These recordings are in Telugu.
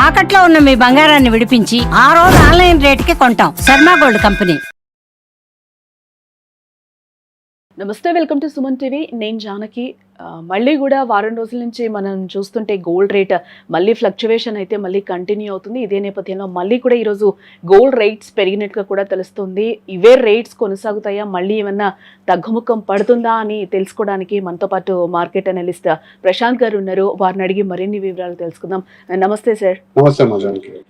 తాకట్లో ఉన్న మీ బంగారాన్ని విడిపించి ఆ రోజు ఆన్లైన్ రేటుకి కొంటాం. Sharma gold company. నమస్తే, వెల్కమ్ టు సుమన్ టీవీ. నేను జానకి. మళ్ళీ కూడా వారం రోజుల నుంచి మనం చూస్తుంటే గోల్డ్ రేట్ మళ్ళీ ఫ్లక్చువేషన్ అయితే మళ్ళీ కంటిన్యూ అవుతుంది. ఇదే నేపథ్యంలో మళ్ళీ కూడా ఈరోజు గోల్డ్ రేట్స్ పెరిగినట్టుగా కూడా తెలుస్తుంది. ఇవే రేట్స్ కొనసాగుతాయా, మళ్ళీ ఏమన్నా తగ్గుముఖం పడుతుందా అని తెలుసుకోవడానికి మనతో పాటు మార్కెట్ అనలిస్ట్ ప్రశాంత్ గారు ఉన్నారు. వారిని అడిగి మరిన్ని వివరాలు తెలుసుకుందాం. నమస్తే సార్. నమస్తే.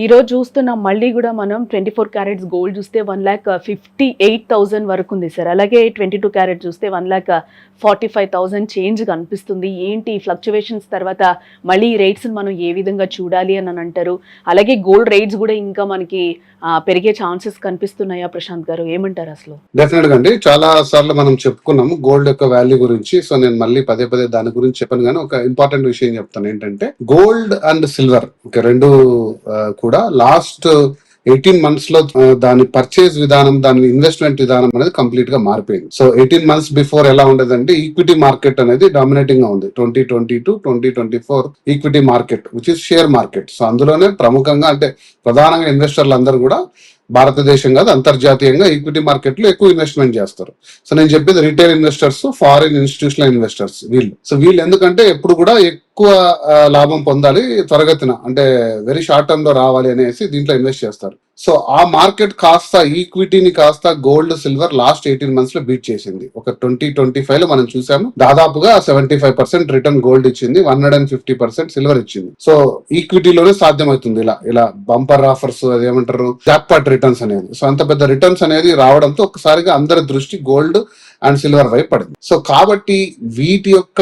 ఈ రోజు చూస్తున్నాం మళ్ళీ కూడా మనం 24 క్యారెట్స్ గోల్డ్ చూస్తే 1,58,000 వరకు ఉంది సార్. అలాగే 22 క్యారెట్ చూస్తే 1,45,000 చేంజ్ కనిపిస్తుంది. ఏంటి ఫ్లక్చువేషన్స్ తర్వాత మళ్ళీ ఈ రేట్స్ మనం ఏ విధంగా చూడాలి అని అంటారు? అలాగే గోల్డ్ రేట్స్ కూడా ఇంకా మనకి పెరిగే ఛాన్సెస్ కనిపిస్తున్నాయా ప్రశాంత్ గారు, ఏమంటారు అసలు? డెఫినెట్ గా అండి, చాలా సార్లు మనం చెప్పుకున్నాము గోల్డ్ యొక్క వాల్యూ గురించి. సో నేను మళ్ళీ పదే దాని గురించి చెప్పాను, కానీ ఒక ఇంపార్టెంట్ విషయం చెప్తాను. ఏంటంటే గోల్డ్ అండ్ సిల్వర్ రెండు కూడా లాస్ట్ 18 months లో దాని పర్చేజ్ విధానం, దాని ఇన్వెస్ట్మెంట్ విధానం అనేది కంప్లీట్ గా మారిపోయింది. సో 18 months బిఫోర్ ఎలా ఉండేదంటే ఈక్విటీ మార్కెట్ అనేది డామినేటింగ్ గా ఉంది. 2022 2024 equity market which is share market. So అందులోనే ప్రముఖంగా అంటే ప్రధానంగా ఇన్వెస్టర్లు అందరూ కూడా భారతదేశం కాదు అంతర్జాతీయంగా ఈక్విటీ మార్కెట్ లో ఎక్కువ ఇన్వెస్ట్మెంట్ చేస్తారు. సో నేను చెప్పేది retail investors, foreign institutional investors వీళ్ళు. సో వీళ్ళు ఎందుకంటే ఎప్పుడు కూడా ఎక్కువ లాభం పొందాలి త్వరగతిన, అంటే వెరీ షార్ట్ టర్మ్ లో రావాలి అనేసి దీంట్లో ఇన్వెస్ట్ చేస్తారు. సో ఆ మార్కెట్ కాస్త ఈక్విటీని కాస్త గోల్డ్ సిల్వర్ లాస్ట్ 18 months లో బీట్ చేసింది. ఒక 2025 లో మనం చూసాము దాదాపుగా 75% రిటర్న్ గోల్డ్ ఇచ్చింది, 150% సిల్వర్ ఇచ్చింది. సో ఈక్విటీలోనే సాధ్యమవుతుంది ఇలా బంపర్ ఆఫర్స్, అదేమంటారు జాక్పాట్ రిటర్న్స్ అనేది. సో అంత పెద్ద రిటర్న్స్ అనేది రావడంతో ఒకసారిగా అందరి దృష్టి గోల్డ్ అండ్ సిల్వర్ వైపు పడింది. సో కాబట్టి వీటి యొక్క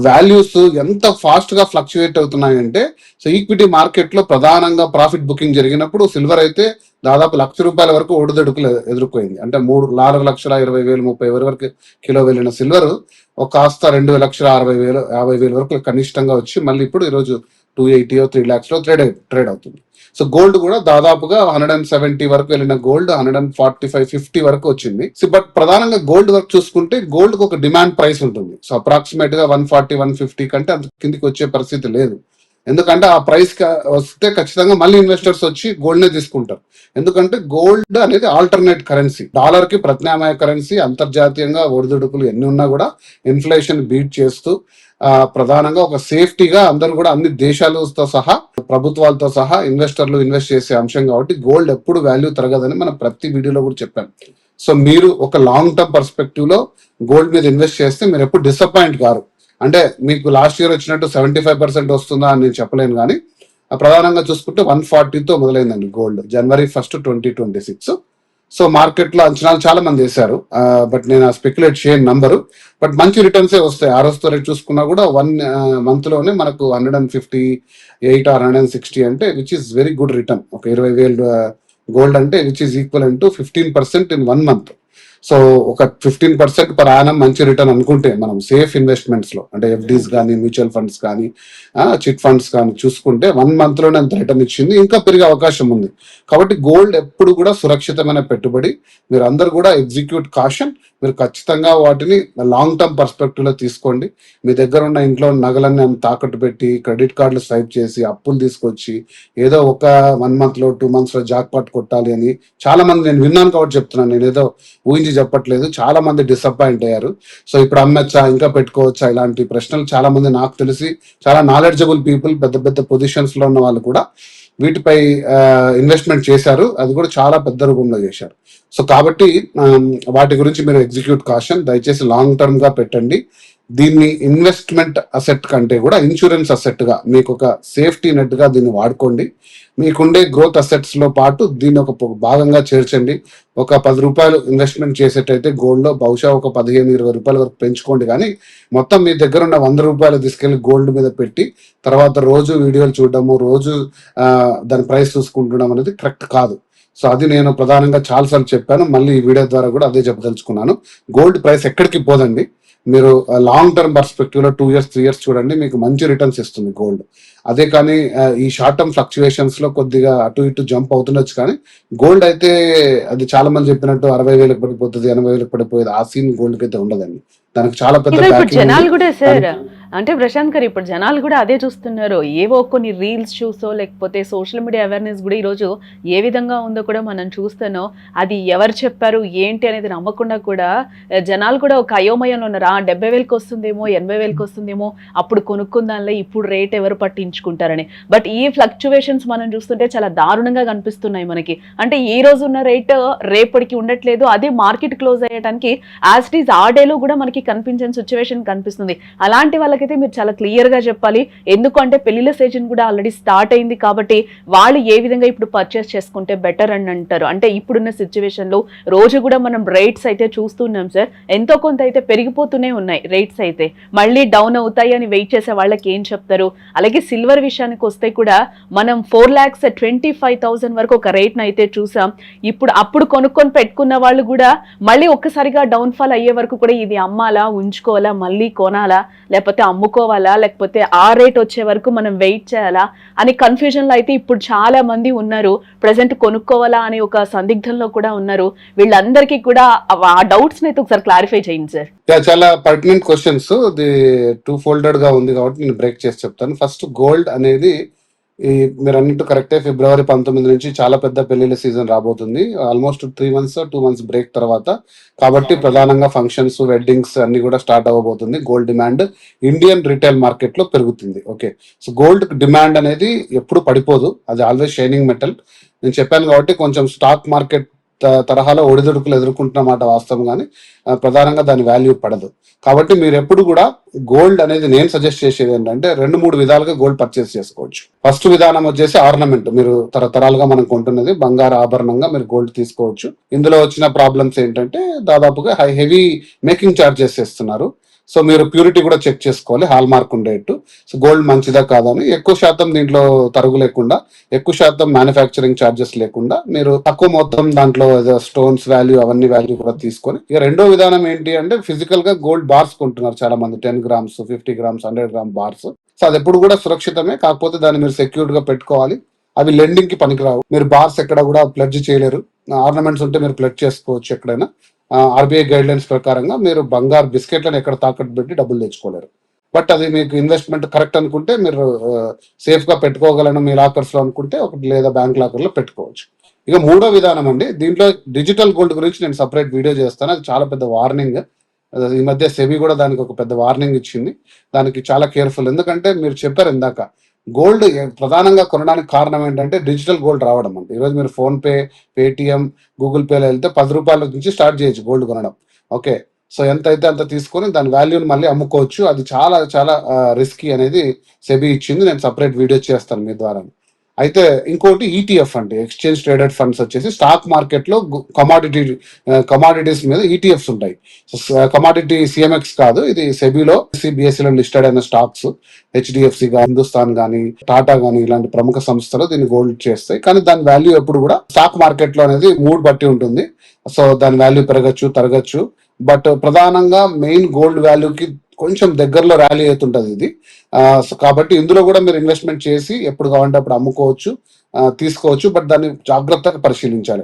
వాల్యూస్ ఎంత ఫాస్ట్ గా ఫ్లక్చుయేట్ అవుతున్నాయంటే, సో ఈక్విటీ మార్కెట్ లో ప్రధానంగా ప్రాఫిట్ బుకింగ్ జరిగినప్పుడు సిల్వర్ అయితే దాదాపు ₹1,00,000 వరకు ఒడిదొడుకులు ఎదుర్కొంది. అంటే 3,20,000-30,000 వరకు కిలో వెళ్ళిన సిల్వర్ ఒక కాస్త 2,60,000-50,000 వరకు కనిష్టంగా వచ్చి మళ్ళీ ఇప్పుడు ఈరోజు 280 or 3 lakhs లో ట్రేడ్ అవుతుంది. సో గోల్డ్ కూడా దాదాపుగా 170 వరకు వెళ్ళిన గోల్డ్ 145-50 వరకు వచ్చింది. సో బట్ ప్రధానంగా గోల్డ్ వరకు చూసుకుంటే గోల్డ్ కు ఒక డిమాండ్ ప్రైస్ ఉంటుంది. సో అప్రాక్సిమేట్ గా 140-150 కంటే అంత కిందికి వచ్చే పరిస్థితి లేదు. ఎందుకంటే ఆ ప్రైస్ వస్తే ఖచ్చితంగా మళ్ళీ ఇన్వెస్టర్స్ వచ్చి గోల్డ్ నే తీసుకుంటారు. ఎందుకంటే గోల్డ్ అనేది ఆల్టర్నేట్ కరెన్సీ, డాలర్ కి ప్రత్యామ్నాయ కరెన్సీ. అంతర్జాతీయంగా ఒడిదుడుకులు ఎన్ని ఉన్నా కూడా ఇన్ఫ్లేషన్ బీట్ చేస్తూ ప్రధానంగా ఒక సేఫ్టీగా అందరూ కూడా అన్ని దేశాలతో సహా ప్రభుత్వాలతో సహా ఇన్వెస్టర్లు ఇన్వెస్ట్ చేసే అంశం కాబట్టి గోల్డ్ ఎప్పుడు వాల్యూ తరగదని మనం ప్రతి వీడియోలో కూడా చెప్పాం. సో మీరు ఒక లాంగ్ టర్మ్ పర్స్పెక్టివ్ లో గోల్డ్ మీద ఇన్వెస్ట్ చేస్తే మీరు ఎప్పుడు డిసప్పాయింట్ కారు. అంటే మీకు లాస్ట్ ఇయర్ వచ్చినట్టు 75% వస్తుందా అని నేను చెప్పలేను, కానీ ప్రధానంగా చూసుకుంటే 140తో మొదలైందండి gold January 1st 2026. So market లో అంచనాలు చాలా మంది వేశారు, బట్ నేను స్పెక్యులేట్ చేయని నంబరు. బట్ మంచి రిటర్న్స్ వస్తాయి. ఆ రోజుతో రేట్ చూసుకున్నా కూడా 1 month లోనే మనకు 158 or 160 అంటే which is very good return. ఒక 20,000 గోల్డ్ అంటే which is equal to 15% in 1 month. So ఒక 15% పర్ యానం మంచి రిటర్న్ అనుకుంటే మనం సేఫ్ ఇన్వెస్ట్మెంట్స్ లో, అంటే ఎఫ్డీస్ కానీ మ్యూచువల్ ఫండ్స్ కానీ చిట్ ఫండ్స్ కానీ చూసుకుంటే 1 month లోనే అంత రిటర్న్ ఇచ్చింది, ఇంకా పెరిగే అవకాశం ఉంది. కాబట్టి గోల్డ్ ఎప్పుడు కూడా సురక్షితమైన పెట్టుబడి. మీరు అందరు కూడా ఎగ్జిక్యూట్ కాషన్. మీరు ఖచ్చితంగా వాటిని లాంగ్ టర్మ్ పర్స్పెక్టివ్ లో తీసుకోండి. మీ దగ్గర ఉన్న ఇంట్లో నగలన్నీ తాకట్టు పెట్టి క్రెడిట్ కార్డులు స్వైప్ చేసి అప్పులు తీసుకొచ్చి ఏదో ఒక 1 month లో 2 months లో జాక్పాట్ కొట్టాలి అని చాలా మంది, నేను విన్నాను కాబట్టి చెప్తున్నాను, నేను ఏదో ఊహించి చెప్పట్లేదు, చాలా మంది డిసప్పాయింట్ అయ్యారు. సో ఇప్పుడు అమ్మచ్చా, ఇంకా పెట్టుకోవచ్చా, ఇలాంటి ప్రశ్నలు చాలా మంది, నాకు తెలిసి చాలా నాలెడ్జబుల్ పీపుల్, పెద్ద పొజిషన్స్ లో ఉన్న వాళ్ళు కూడా వీటిపై ఇన్వెస్ట్మెంట్ చేశారు. అది కూడా చాలా పెద్ద రూపంలో చేశారు. సో కాబట్టి వాటి గురించి మీరు ఎగ్జిక్యూట్ కాషన్. దయచేసి లాంగ్ టర్మ్ గా పెట్టండి. దీన్ని ఇన్వెస్ట్మెంట్ అసెట్ కంటే కూడా ఇన్సూరెన్స్ అసెట్ గా, మీకు ఒక సేఫ్టీ నెట్ గా దీన్ని వాడుకోండి. మీకుండే గ్రోత్ అసెట్స్ లో పాటు దీన్ని ఒక భాగంగా చేర్చండి. ఒక ₹10 ఇన్వెస్ట్మెంట్ చేసేటైతే గోల్డ్ లో బహుశా ఒక ₹15-20 వరకు పెంచుకోండి. కానీ మొత్తం మీ దగ్గర ఉన్న ₹100 తీసుకెళ్లి గోల్డ్ మీద పెట్టి తర్వాత రోజు వీడియోలు చూడడము, రోజు దాని ప్రైస్ చూసుకుంటడం అనేది కరెక్ట్ కాదు. సో అది నేను ప్రధానంగా చాలాసార్లు చెప్పాను, మళ్ళీ ఈ వీడియో ద్వారా కూడా అదే చెప్పదలుచుకున్నాను. గోల్డ్ ప్రైస్ ఎక్కడికి పోదండి. మీరు లాంగ్ టర్మ్ పర్స్పెక్టివ్ లో 2 years 3 years చూడండి, మీకు మంచి రిటర్న్స్ ఇస్తుంది గోల్డ్. అదే కానీ ఈ షార్ట్ టర్మ్ ఫ్లక్చుయేషన్స్ లో కొద్దిగా అటు ఇటు జంప్ అవుతుండొచ్చు, కానీ గోల్డ్ అయితే అది చాలా మంది చెప్పినట్టు 60,000 పడిపోతుంది, 80,000 పడిపోయేది ఆ సీన్ గోల్డ్ కి అయితే ఉండదండి. దానికి చాలా పెద్ద జనాలు కూడా సార్ అంటే ప్రశాంత్ గారు ఇప్పుడు జనాలు కూడా అదే చూస్తున్నారు. ఏవో కొన్ని రీల్స్ చూసో లేకపోతే సోషల్ మీడియా అవేర్నెస్ కూడా ఈరోజు ఏ విధంగా ఉందో కూడా మనం చూస్తానో అది ఎవరు చెప్పారు ఏంటి అనేది నమ్మకుండా కూడా జనాలు కూడా ఒక అయోమయంలో ఉన్నారు. 70,000కి వస్తుందేమో 80,000కి వస్తుందేమో అప్పుడు కొనుక్కుందాంలే ఇప్పుడు రేట్ ఎవరు పట్టించుకుంటారని. బట్ ఈ ఫ్లక్చువేషన్స్ మనం చూస్తుంటే చాలా దారుణంగా కనిపిస్తున్నాయి మనకి. అంటే ఈ రోజు ఉన్న రేట్ రేపటికి ఉండట్లేదు. అదే మార్కెట్ క్లోజ్ అయ్యడానికి యాజ్ ఇట్ ఈస్ ఆ డేలో కూడా మనకి కనిపించని సిచ్యువేషన్ కనిపిస్తుంది. అలాంటి వాళ్ళకైతే మీరు చాలా క్లియర్ గా చెప్పాలి. ఎందుకంటే పెళ్లిళ్ళ సీజన్ కూడా ఆల్రెడీ స్టార్ట్ అయింది కాబట్టి వాళ్ళు ఏ విధంగా ఇప్పుడు పర్చేస్ చేసుకుంటే బెటర్ అని అంటారు. అంటే ఇప్పుడున్న సిచ్యువేషన్ లో రోజు కూడా మనం రేట్స్ అయితే చూస్తున్నాం సార్, ఎంతో కొంత అయితే పెరిగిపోతూనే ఉన్నాయి రేట్స్ అయితే. మళ్ళీ డౌన్ అవుతాయి అని వెయిట్ చేసే వాళ్ళకి ఏం చెప్తారు? అలాగే సిల్వర్ విషయానికి వస్తే కూడా మనం 4,25,000 వరకు ఒక రేట్ అయితే చూసాం. ఇప్పుడు అప్పుడు కొనుక్కొని పెట్టుకున్న వాళ్ళు కూడా మళ్ళీ ఒక్కసారిగా డౌన్ ఫాల్ అయ్యే వరకు కూడా ఇది అమ్మాలా ఉంచుకోవాలా మళ్ళీ కొనాలా లేకపోతే అమ్ముకోవాలా లేకపోతే ఆ రేట్ వచ్చే వరకు మనం వెయిట్ చేయాలా అని కన్ఫ్యూజన్ లో అయితే ఇప్పుడు చాలా మంది ఉన్నారు. ప్రెసెంట్ కొనుక్కోవాలా అని ఒక సందిగ్ధంలో కూడా ఉన్నారు. వీళ్ళందరికీ కూడా ఆ డౌట్స్ అయితే ఒకసారి క్లారిఫై చేయండి సార్. చాలా పర్టినెంట్ క్వశ్చన్స్. ఇది 2 ఫోల్డెడ్ గా ఉంది కాబట్టి నేను బ్రేక్ చేసి చెప్తాను. ఫస్ట్ గోల్డ్ అనేది మీరు అన్నట్టు కరెక్టే, ఫిబ్రవరి 19 నుంచి చాలా పెద్ద పెళ్లిళ్ళ సీజన్ రాబోతుంది. ఆల్మోస్ట్ 3 months 2 months బ్రేక్ తర్వాత. కాబట్టి ప్రధానంగా ఫంక్షన్స్ వెడ్డింగ్స్ అన్ని కూడా స్టార్ట్ అవ్వబోతుంది. Gold demand Indian retail market లో పెరుగుతుంది. ఓకే, సో గోల్డ్ డిమాండ్ అనేది ఎప్పుడు పడిపోదు, అది ఆల్వేస్ షైనింగ్ మెటల్. నేను చెప్పాను కాబట్టి కొంచెం స్టాక్ మార్కెట్ తరహాలో ఒడిదుడుకులు ఎదుర్కొంటున్నమాట వాస్తవం, కానీ ప్రధానంగా దాని వాల్యూ పడదు. కాబట్టి మీరు ఎప్పుడు కూడా గోల్డ్ అనేది నేను సజెస్ట్ చేసేది ఏంటంటే 2-3 విధాలుగా గోల్డ్ పర్చేస్ చేసుకోవచ్చు. ఫస్ట్ విధానం వచ్చేసి ఆర్నమెంట్. మీరు తరతరాలుగా మనం కొంటున్నది బంగారు ఆభరణంగా మీరు గోల్డ్ తీసుకోవచ్చు. ఇందులో వచ్చిన ప్రాబ్లమ్స్ ఏంటంటే దాదాపుగా హెవీ మేకింగ్ ఛార్జెస్ చేస్తున్నారు. సో మీరు ప్యూరిటీ కూడా చెక్ చేసుకోవాలి, హాల్ మార్క్ ఉండేట్టు. సో గోల్డ్ మంచిదా కాదని. ఎక్కువ శాతం దీంట్లో తరుగు లేకుండా, ఎక్కువ శాతం మ్యానుఫ్యాక్చరింగ్ ఛార్జెస్ లేకుండా మీరు తక్కువ మొత్తం దాంట్లో స్టోన్స్ వాల్యూ అవన్నీ వాల్యూ కూడా తీసుకొని. ఇక రెండో విధానం ఏంటి అంటే ఫిజికల్ గా గోల్డ్ బార్స్ కొంటున్నారు చాలా మంది, 10 grams 50 grams 100 gram bars. So అది ఎప్పుడు కూడా సురక్షితమే, కాకపోతే దాన్ని మీరు సెక్యూర్డ్ గా పెట్టుకోవాలి. అవి లెండింగ్ కి పనికిరావు. మీరు బార్స్ ఎక్కడ కూడా ప్లెడ్జ్ చేయలేరు. ఆర్నమెంట్స్ ఉంటే మీరు ప్లెడ్జ్ చేసుకోవచ్చు ఎక్కడైనా. ఆర్బీఐ గైడ్ లైన్స్ ప్రకారంగా మీరు బంగారు బిస్కెట్లను ఎక్కడ తాకట్టు పెట్టి డబ్బులు తెచ్చుకోలేరు. బట్ అది మీకు ఇన్వెస్ట్మెంట్ కరెక్ట్ అనుకుంటే మీరు సేఫ్ గా పెట్టుకోగలను మీ లాకర్స్ లో అనుకుంటే ఒకటి లేదా బ్యాంక్ లాకర్ లో పెట్టుకోవచ్చు. ఇక మూడో విధానం అండి, దీంట్లో డిజిటల్ గోల్డ్ గురించి నేను సపరేట్ వీడియో చేస్తాను. అది చాలా పెద్ద వార్నింగ్. ఈ మధ్య సెబీ కూడా దానికి ఒక పెద్ద వార్నింగ్ ఇచ్చింది. దానికి చాలా కేర్ఫుల్. ఎందుకంటే మీరు చెప్పారు ఇందాక, గోల్డ్ ప్రధానంగా కొనడానికి కారణం ఏంటంటే డిజిటల్ గోల్డ్ రావడం. అంటే ఈరోజు మీరు ఫోన్ పే, పేటిఎం, గూగుల్ పేలో వెళ్తే 10 రూపాయల నుంచి స్టార్ట్ చేయొచ్చు గోల్డ్ కొనడం. ఓకే, సో ఎంత అయితే అంత తీసుకొని దాని వాల్యూని మళ్ళీ అమ్ముకోవచ్చు. అది చాలా చాలా రిస్కీ అనేది సెబీ ఇచ్చింది. నేను సపరేట్ వీడియో చేస్తాను మీ ద్వారా. అయితే ఇంకోటి ఈటీఎఫ్ అంటే ఎక్స్చేంజ్ ట్రేడెడ్ ఫండ్స్ వచ్చేసి స్టాక్ మార్కెట్ లో కమాడిటీస్ మీద ఈటీఎఫ్స్ ఉంటాయి. కమాడిటీ సిఎంఎక్స్ కాదు, ఇది సెబీలో బిఎస్సిలో లిస్టెడ్ అయిన స్టాక్స్. హెచ్డిఎఫ్సి గా, హిందుస్థాన్ గానీ, టాటా గానీ ఇలాంటి ప్రముఖ సంస్థలు దీన్ని గోల్డ్ చేస్తాయి. కానీ దాని వాల్యూ ఎప్పుడు కూడా స్టాక్ మార్కెట్ లో అనేది మూడ్ బట్టి ఉంటుంది. సో దాని వాల్యూ పెరగచ్చు తరగచ్చు. బట్ ప్రధానంగా మెయిన్ గోల్డ్ వాల్యూకి కొంచెం దగ్గరలో ర్యాలీ అవుతుంటది ఇది. కాబట్టి ఇందులో కూడా మీరు ఇన్వెస్ట్మెంట్ చేసి ఎప్పుడు కావాలంటే అప్పుడు అమ్ముకోవచ్చు, తీసుకోవచ్చు. బట్ దాన్ని జాగ్రత్తగా పరిశీలించాలి.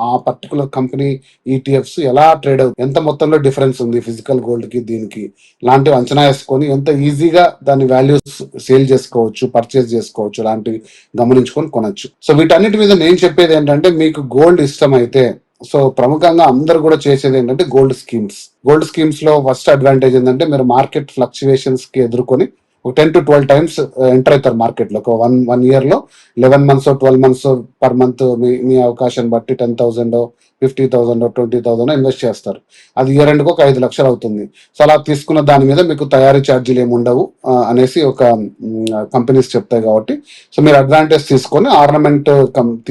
ఆ పర్టికులర్ కంపెనీ ఈటీఎఫ్స్ ఎలా ట్రేడ్ అవుతుంది, ఎంత మొత్తంలో డిఫరెన్స్ ఉంది ఫిజికల్ గోల్డ్ కి దీనికి, లాంటివి అంచనా వేసుకొని ఎంత ఈజీగా దాని వాల్యూస్ సేల్ చేసుకోవచ్చు, పర్చేస్ చేసుకోవచ్చు, లాంటివి గమనించుకొని కొనొచ్చు. సో వీటన్నిటి మీద నేను చెప్పేది ఏంటంటే, మీకు గోల్డ్ ఇష్టం అయితే, సో ప్రముఖంగా అందరు కూడా చేసేది ఏంటంటే గోల్డ్ స్కీమ్స్. గోల్డ్ స్కీమ్స్ లో ఫస్ట్ అడ్వాంటేజ్ ఏంటంటే మీరు మార్కెట్ ఫ్లక్చువేషన్స్ కి ఎదుర్కొని ఒక 10 to 12 times ఎంటర్ అవుతారు మార్కెట్ లో. ఒక వన్ ఇయర్ లో 11 months 12 months పర్ మంత్ మీ అవకాశం బట్టి 10,000 50,000 20,000 ఇన్వెస్ట్ చేస్తారు. అది ఇయర్ ఎండ్కి ఒక 5 లక్షలు అవుతుంది. సో అలా తీసుకున్న దాని మీద మీకు తయారీ ఛార్జీలు ఏమి ఉండవు అనేసి ఒక కంపెనీస్ చెప్తాయి. కాబట్టి సో మీరు అడ్వాంటేజ్ తీసుకొని ఆర్నమెంట్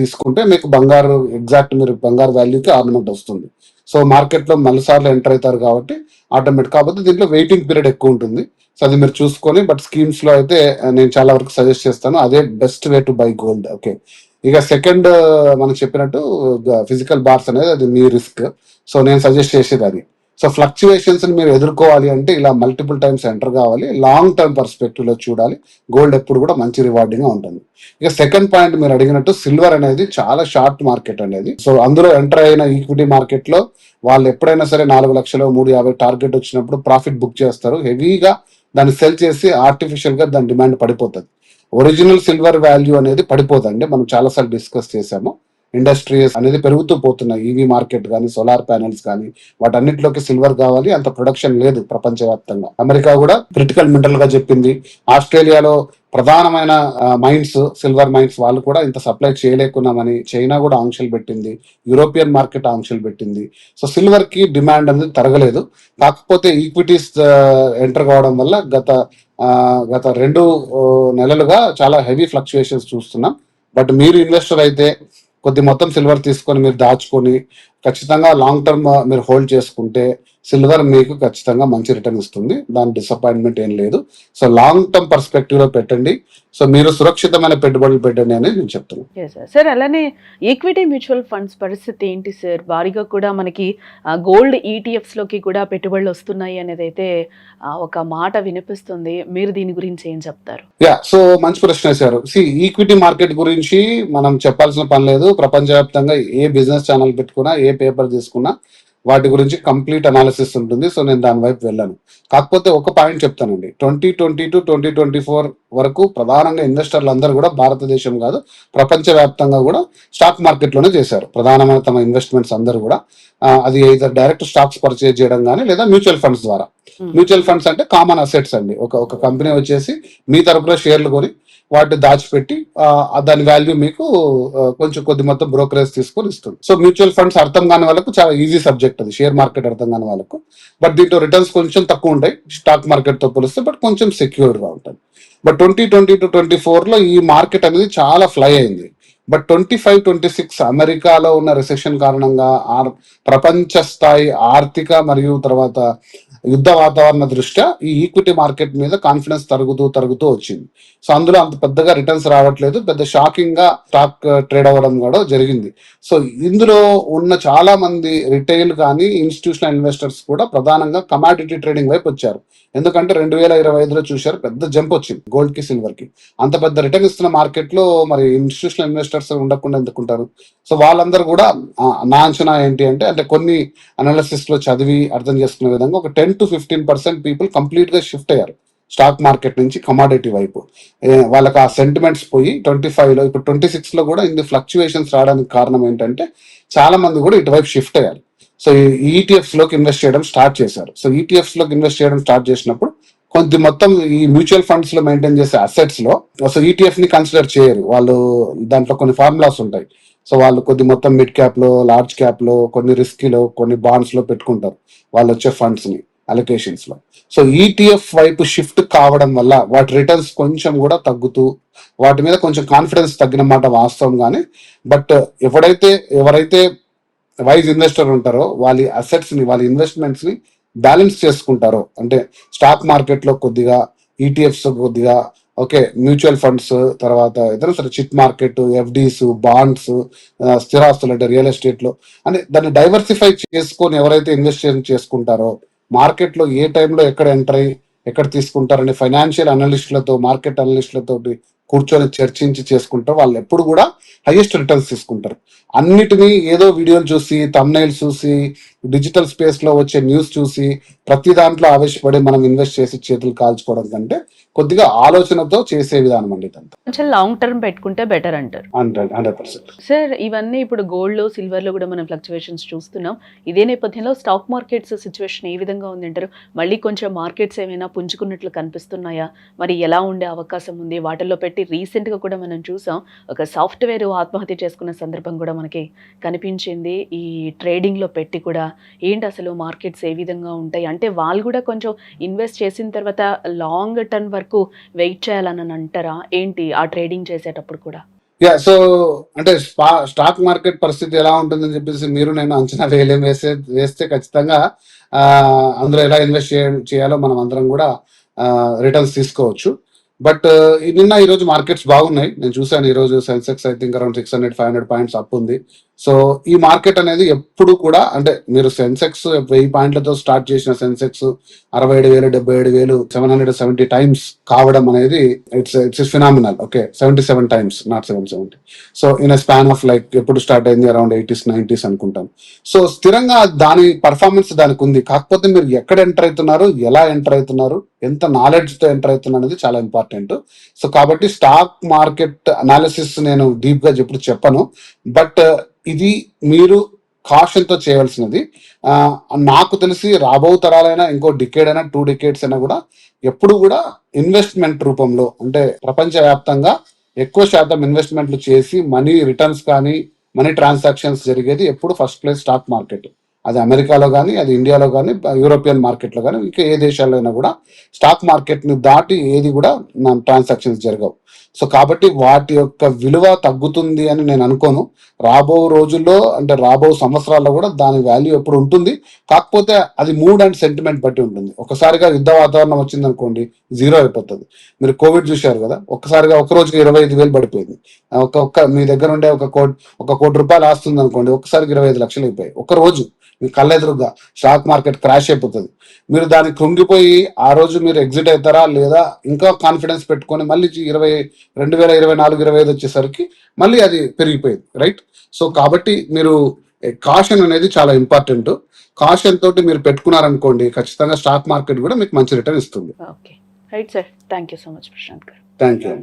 తీసుకుంటే మీకు బంగారు ఎగ్జాక్ట్ మీరు బంగారు వాల్యూకి ఆర్నమెంట్ వస్తుంది. సో మార్కెట్ లో మళ్ళీసార్లు ఎంటర్ అవుతారు కాబట్టి ఆటోమేటిక్. కాకపోతే దీంట్లో వెయిటింగ్ పీరియడ్ ఎక్కువ ఉంటుంది. సో అది మీరు చూసుకొని, బట్ స్కీమ్స్ లో అయితే నేను చాలా వరకు సజెస్ట్ చేస్తాను, అదే best way to buy gold. Okay, ఇక సెకండ్ మనం చెప్పినట్టు ఫిజికల్ బార్స్ అనేది అది మీ రిస్క్. సో నేను సజెస్ట్ చేసేది అది. సో ఫ్లక్చువేషన్స్ మీరు ఎదుర్కోవాలి అంటే ఇలా మల్టిపుల్ టైమ్స్ ఎంటర్ కావాలి, లాంగ్ టర్మ్ పర్స్పెక్టివ్ లో చూడాలి. గోల్డ్ ఎప్పుడు కూడా మంచి రివార్డింగ్ గా ఉంటుంది. ఇక సెకండ్ పాయింట్ మీరు అడిగినట్టు సిల్వర్ అనేది చాలా షార్ట్ మార్కెట్ అనేది. సో అందులో ఎంటర్ అయిన ఈక్విటీ మార్కెట్ లో వాళ్ళు ఎప్పుడైనా సరే 4 లక్షలు 350 టార్గెట్ వచ్చినప్పుడు ప్రాఫిట్ బుక్ చేస్తారు, హెవీగా దాన్ని సెల్ చేసి ఆర్టిఫిషియల్ గా దాని డిమాండ్ పడిపోతుంది. ఒరిజినల్ సిల్వర్ వాల్యూ అనేది పడిపోదండి. మనం చాలాసార్లు డిస్కస్ చేసాము. ఇండస్ట్రీస్ అనేది పెరుగుతూ పోతున్నాయి. ఈవీ మార్కెట్ కానీ, సోలార్ ప్యానెల్స్ కానీ, వాటన్నిటిలోకి సిల్వర్ కావాలి. అంత ప్రొడక్షన్ లేదు ప్రపంచవ్యాప్తంగా. అమెరికా కూడా క్రిటికల్ మినరల్ గా చెప్పింది. ఆస్ట్రేలియాలో ప్రధానమైన మైన్స్, సిల్వర్ మైన్స్ వాళ్ళు కూడా ఇంత సప్లై చేయలేకున్నామని చైనా కూడా ఆంక్షలు పెట్టింది. యూరోపియన్ మార్కెట్ ఆంక్షలు పెట్టింది. సో సిల్వర్ కి డిమాండ్ అనేది తరగలేదు. కాకపోతే ఈక్విటీస్ ఎంటర్ కావడం వల్ల గత 2 నెలలుగా చాలా హెవీ ఫ్లక్చుయేషన్స్ చూస్తున్నాం. బట్ మీరు ఇన్వెస్టర్ అయితే కొద్ది మొత్తం సిల్వర్ తీసుకొని మీరు దాచుకొని ఖచ్చితంగా లాంగ్ టర్మ్ మీరు హోల్డ్ చేసుకుంటే సిల్వర్ మీకు ఖచ్చితంగా మంచి రిటర్న్ ఇస్తుంది. దాని డిసప్పాయింట్మెంట్ ఏం లేదు. సో లాంగ్ టర్మ్ పర్స్పెక్టివ్ లో పెట్టండి. సో మీరు సురక్షితమైన పెట్టుబడులు పెట్టండి అనేది నేను చెప్తున్నాను. సార్ అలానే ఈక్విటీ మ్యూచువల్ ఫండ్స్ పరిస్థితి ఏంటి సార్? భారీగా కూడా మనకి గోల్డ్ ఈటీఎఫ్స్ లోకి కూడా పెట్టుబడులు వస్తున్నాయి అనేది అయితే ఒక మాట వినిపిస్తుంది. మీరు దీని గురించి ఏం చెప్తారు? సో మంచి ప్రశ్న వేశారు. ఈక్విటీ మార్కెట్ గురించి మనం చెప్పాల్సిన పని లేదు. ప్రపంచవ్యాప్తంగా ఏ బిజినెస్ ఛానల్ పెట్టుకున్నా, ఏ పేపర్ తీసుకున్నా వాటి గురించి కంప్లీట్ అనాలిసిస్ ఉంటుంది. సో నేను దాని వైపు వెళ్ళాను. కాకపోతే ఒక పాయింట్ చెప్తానండి. 2020 to 2024 వరకు ప్రధానంగా ఇన్వెస్టర్లు అందరూ కూడా భారతదేశం కాదు, ప్రపంచవ్యాప్తంగా కూడా స్టాక్ మార్కెట్ లోనే చేశారు. ప్రధానమైన తమ ఇన్వెస్ట్మెంట్స్ అందరూ కూడా అది డైరెక్ట్ స్టాక్స్ పర్చేజ్ చేయడం కానీ, లేదా మ్యూచువల్ ఫండ్స్ ద్వారా. మ్యూచువల్ ఫండ్స్ అంటే కామన్ అసెట్స్ అండి. ఒక కంపెనీ వచ్చేసి మీ తరపున షేర్లు కొని వాటిని దాచిపెట్టి దాని వాల్యూ మీకు కొద్ది మొత్తం బ్రోకరేజ్ తీసుకొని ఇస్తుంది. సో మ్యూచువల్ ఫండ్స్ అర్థం కాని వాళ్ళకు చాలా ఈజీ సబ్జెక్ట్ అది. షేర్ మార్కెట్ అర్థం కాని వాళ్ళకు. బట్ దీంట్లో రిటర్న్స్ కొంచెం తక్కువ ఉంటాయి స్టాక్ మార్కెట్ తో పోలిస్తే, బట్ కొంచెం సెక్యూర్డ్ గా ఉంటుంది. బట్ 2020 to 2024 లో ఈ మార్కెట్ అనేది చాలా ఫ్లై అయింది. బట్ 25-26 అమెరికాలో ఉన్న రిసెషన్ కారణంగా ప్రపంచ స్థాయి ఆర్థిక మరియు తర్వాత యుద్ధ వాతావరణ దృష్ట్యా ఈ ఈక్విటీ మార్కెట్ మీద కాన్ఫిడెన్స్ తరుగుతూ వచ్చింది. సో అందులో అంత పెద్దగా రిటర్న్స్ రావట్లేదు. పెద్ద షాకింగ్ గా స్టాక్ ట్రేడ్ అవ్వడం కూడా జరిగింది. సో ఇందులో ఉన్న చాలా మంది రిటైల్ కానీ, ఇన్స్టిట్యూషనల్ ఇన్వెస్టర్స్ కూడా ప్రధానంగా కమాడిటీ ట్రేడింగ్ వైపు వచ్చారు. ఎందుకంటే 2025లో చూశారు పెద్ద జంప్ వచ్చింది గోల్డ్ కి, సిల్వర్ కి. అంత పెద్ద రిటర్న్ ఇస్తున్న మార్కెట్ లో మరి ఇన్స్టిట్యూషనల్ ఇన్వెస్టర్స్ ఉండకుండా ఎందుకుంటారు? సో వాళ్ళందరూ కూడా నా అంచనా ఏంటి అంటే కొన్ని అనాలిసిస్ లో చదివి అర్థం చేసుకునే విధంగా ఒక 10 to 15% పీపుల్ కంప్లీట్ గా షిఫ్ట్ అయ్యారు స్టాక్ మార్కెట్ నుంచి కమాడిటీ వైపు. వాళ్ళకి ఆ సెంటిమెంట్స్ పోయి 25లో, ఇప్పుడు 26లో కూడా ఇన్ని ఫ్లక్చుయేషన్స్ రావడానికి కారణం ఏంటంటే చాలా మంది కూడా ఇటువైపు షిఫ్ట్ అయ్యారు. సో ఈటీఎఫ్స్ లోకి ఇన్వెస్ట్ చేయడం స్టార్ట్ చేశారు. సో ఈటీఎఫ్స్ లోకి ఇన్వెస్ట్ చేయడం స్టార్ట్ చేసినప్పుడు కొంత మొత్తం ఈ మ్యూచువల్ ఫండ్స్ లో మెయింటైన్ చేసే అసెట్స్ లో సో ఈటీఎఫ్ ని కన్సిడర్ చేయరు వాళ్ళు. దాంట్లో కొన్ని ఫార్ములాస్ ఉంటాయి. సో వాళ్ళు కొద్ది మొత్తం మిడ్ క్యాప్ లో, లార్జ్ క్యాప్ లో, కొన్ని రిస్కీలో, కొన్ని బాండ్స్ లో పెట్టుకుంటారు వాళ్ళు వచ్చే ఫండ్స్ ని అలొకేషన్స్ లో. సో ఈటీఎఫ్ వైపు షిఫ్ట్ కావడం వల్ల వాటి రిటర్న్స్ కొంచెం కూడా తగ్గుతూ, వాటి మీద కొంచెం కాన్ఫిడెన్స్ తగ్గిన మాట వాస్తవం. కానీ బట్ ఎవరైతే వైజ్ ఇన్వెస్టర్ ఉంటారో వాళ్ళ అసెట్స్ ని, వాళ్ళ ఇన్వెస్ట్మెంట్స్ ని బ్యాలెన్స్ చేసుకుంటారో, అంటే స్టాక్ మార్కెట్ లో కొద్దిగా, ఈటీఎఫ్స్ కొద్దిగా, ఓకే మ్యూచువల్ ఫండ్స్, తర్వాత ఇతర సరే చిట్ మార్కెట్, ఎఫ్డీస్, బాండ్స్, స్థిరాస్తులు అంటే రియల్ ఎస్టేట్ లో, అంటే దాన్ని డైవర్సిఫై చేసుకొని ఎవరైతే ఇన్వెస్ట్ చేసుకుంటారో మార్కెట్ లో ఏ టైంలో ఎక్కడ ఎంటర్ అయ్యి ఎక్కడ తీసుకుంటారని ఫైనాన్షియల్ అనలిస్టులతో, మార్కెట్ అనలిస్టులతో కూర్చొని చర్చించి చేసుకుంటారు. వాళ్ళు ఎప్పుడు కూడా హైయెస్ట్ రిటర్న్స్ తీసుకుంటారు. అన్నిటినీ ఏదో వీడియోలు చూసి, థంబ్నెయిల్స్ చూసి, డిజిటల్ స్పేస్ లో వచ్చే న్యూస్ చూసి ప్రతి దాంట్లో ఆవేశపడి మనం ఇన్వెస్ట్ చేసి చేతులు కాల్చుకోవడం కంటే కొద్దిగా ఆలోచనతో చేసే విధానం అండి ఇదంతా. కొంచెం లాంగ్ టర్మ్ పెట్టుకుంటే బెటర్ అంటారు. 100%. సార్ ఇవన్నీ ఇప్పుడు గోల్డ్, సిల్వర్ లో కూడా మనం ఫ్లక్చువేషన్స్ చూస్తున్నాం. ఇదే నేపథ్యంలో స్టాక్ మార్కెట్స్ సిచ్యువేషన్ ఏ విధంగా ఉందంటారు? మళ్ళీ కొంచెం మార్కెట్స్ ఏమైనా పుంజుకున్నట్లు కనిపిస్తున్నాయా? మరి ఎలా ఉండే అవకాశం ఉంది? వాటిల్లో పెట్టి రీసెంట్ గా కూడా మనం చూసాం, ఒక సాఫ్ట్వేర్ ఆత్మహత్య చేసుకున్న సందర్భం కూడా మనకి కనిపించింది. ఈ ట్రేడింగ్ లో పెట్టి కూడా ఏంటి అసలు మార్కెట్స్ ఏ విధంగా ఉంటాయి అంటే వాళ్ళు కూడా కొంచెం ఇన్వెస్ట్ చేసిన తర్వాత లాంగ్ టర్మ్ వరకు వెయిట్ చేయాలని అంటారా ఏంటి ఆ ట్రేడింగ్ చేసేటప్పుడు కూడా? సో అంటే స్టాక్ మార్కెట్ పరిస్థితి ఎలా ఉంటుందని చెప్పేసి మీరు నేను అంచనా వేస్తే ఖచ్చితంగా అందులో ఎలా ఇన్వెస్ట్ చేయాలో మనం అందరం కూడా రిటర్న్స్ తీసుకోవచ్చు. బట్ నిన్న ఈరోజు మార్కెట్స్ బాగున్నాయి. నేను చూసాను ఈరోజు Sensex I think around 600-500 points up ఉంది. సో ఈ మార్కెట్ అనేది ఎప్పుడు కూడా అంటే మీరు సెన్సెక్స్ 1000 పాయింట్లతో స్టార్ట్ చేసిన సెన్సెక్స్ 67,000 77,000 770 టైమ్స్ కావడం అనేది it's phenomenal. Okay, 77 times, not 770. So in span of like ఎప్పుడు స్టార్ట్ అయింది, అరౌండ్ 80s 90s అనుకుంటాను. సో స్థిరంగా దాని పర్ఫార్మెన్స్ దానికి ఉంది. కాకపోతే మీరు ఎక్కడ ఎంటర్ అవుతున్నారు, ఎలా ఎంటర్ అవుతున్నారు, ఎంత నాలెడ్జ్ తో ఎంటర్ అవుతున్నారు అనేది చాలా ఇంపార్టెంట్. సో కాబట్టి స్టాక్ మార్కెట్ అనాలిసిస్ నేను డీప్ గా ఎప్పుడు చెప్పను, బట్ ఇది మీరు కాషన్ తో చేయవలసినది. నాకు తెలిసి రాబో తరాలైనా ఇంకో డికేడ్ అయినా 2 decades అయినా కూడా ఎప్పుడు కూడా ఇన్వెస్ట్మెంట్ రూపంలో అంటే ప్రపంచవ్యాప్తంగా ఎక్కువ శాతం ఇన్వెస్ట్మెంట్లు చేసి మనీ రిటర్న్స్ కానీ మనీ ట్రాన్సాక్షన్స్ జరిగేది ఎప్పుడు ఫస్ట్ ప్లేస్ స్టాక్ మార్కెట్. అది అమెరికాలో కానీ, అది ఇండియాలో కానీ, యూరోపియన్ మార్కెట్లో కానీ, ఇంకా ఏ దేశాల్లో అయినా కూడా స్టాక్ మార్కెట్ ని దాటి ఏది కూడా ట్రాన్సాక్షన్స్ జరగవు. సో కాబట్టి వాటి యొక్క విలువ తగ్గుతుంది అని నేను అనుకోను. రాబో రోజుల్లో అంటే రాబో సంవత్సరాల్లో కూడా దాని వాల్యూ ఎప్పుడు ఉంటుంది. కాకపోతే అది మూడ్ అండ్ సెంటిమెంట్ బట్టి ఉంటుంది. ఒకసారిగా యుద్ధ వాతావరణం వచ్చింది అనుకోండి, జీరో అయిపోతుంది. మీరు కోవిడ్ చూశారు కదా, ఒక్కసారిగా ఒక రోజుకి 25,000 పడిపోయింది. మీ దగ్గర ఉండే ఒక కోటి రూపాయలు ఆస్తుంది అనుకోండి, ఒక్కసారికి 25 లక్షలు అయిపోయాయి ఒక రోజు. మీ కళ్ళెదురుగా స్టాక్ మార్కెట్ క్రాష్ అయిపోతుంది. మీరు దానికి కృంగిపోయి ఆ రోజు మీరు ఎగ్జిట్ అవుతారా లేదా ఇంకా కాన్ఫిడెన్స్ పెట్టుకొని మళ్ళీ 2024 25 వచ్చేసరికి మళ్ళీ అది పెరిగిపోయింది, రైట్? సో కాబట్టి మీరు కాషన్ అనేది చాలా ఇంపార్టెంట్. కాషన్ తోటి మీరు పెట్టుకున్నారనుకోండి, ఖచ్చితంగా స్టాక్ మార్కెట్ కూడా మీకు మంచి రిటర్న్ ఇస్తుంది. Okay, right sir. Thank you so much Prashant garu. Thank you.